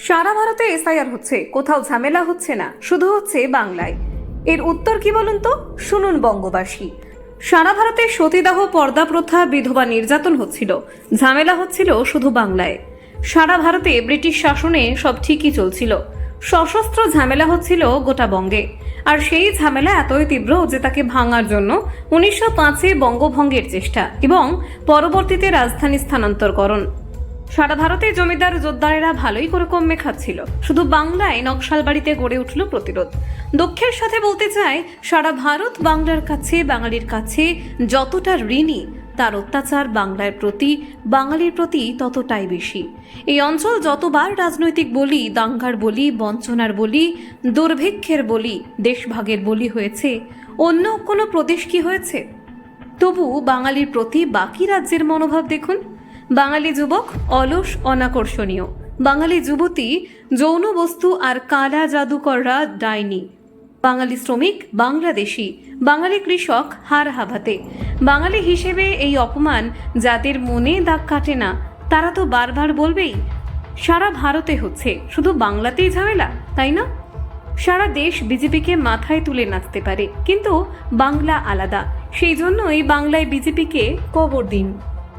সারা ভারতে এসআইআর হচ্ছে, কোথাও ঝামেলা হচ্ছে না, শুধু হচ্ছে বাংলায়। এর উত্তর কি বলুন তো? শুনুন বঙ্গবাসী। সারা ভারতে সতীদাহ, পর্দা প্রথা, বিধবা নির্যাতন হচ্ছিল, ঝামেলা হচ্ছিল শুধু বাংলায়। সারা ভারতে ব্রিটিশ শাসনে সব ঠিকই চলছিল, সশস্ত্র ঝামেলা হচ্ছিল গোটা বঙ্গে। আর সেই ঝামেলা এতই তীব্র যে তাকে ভাঙার জন্য 1905-এ বঙ্গভঙ্গের চেষ্টা এবং পরবর্তীতে রাজধানী স্থানান্তরকরণ। সারা ভারতে জমিদার জোদ্দারেরা ভালোই করে কমে খাচ্ছিল, শুধু বাংলায় নকশালবাড়িতে গড়ে উঠল প্রতিরোধ। দুঃখের সাথে বলতে চাই, সারা ভারত বাংলার কাছে, বাঙালির কাছে যতটা ঋণী, তার অত্যাচার বাঙালির প্রতি ততটাই বেশি। এই অঞ্চল যতবার রাজনৈতিক বলি, দাঙ্গার বলি, বঞ্চনার বলি, দুর্ভিক্ষের বলি, দেশভাগের বলি হয়েছে, অন্য কোনো প্রদেশ কি হয়েছে? তবু বাঙালির প্রতি বাকি রাজ্যের মনোভাব দেখুন। বাঙালি যুবক অলস, অনাকর্ষণীয়। বাঙালি যুবতী যৌন বস্তু আর কালা জাদুকররা ডাইনি। বাঙালি শ্রমিক বাংলাদেশি, বাঙালি কৃষক হার হাভাতে। বাঙালি হিসেবে এই অপমান যাদের মনে দাগ কাটে না, তারা তো বারবার বলবেই সারা ভারতে হচ্ছে, শুধু বাংলাতেই ঝামেলা, তাই না? সারা দেশ বিজেপিকে মাথায় তুলে নাচতে পারে, কিন্তু বাংলা আলাদা। সেই জন্যই বাংলায় বিজেপিকে কবর দিন।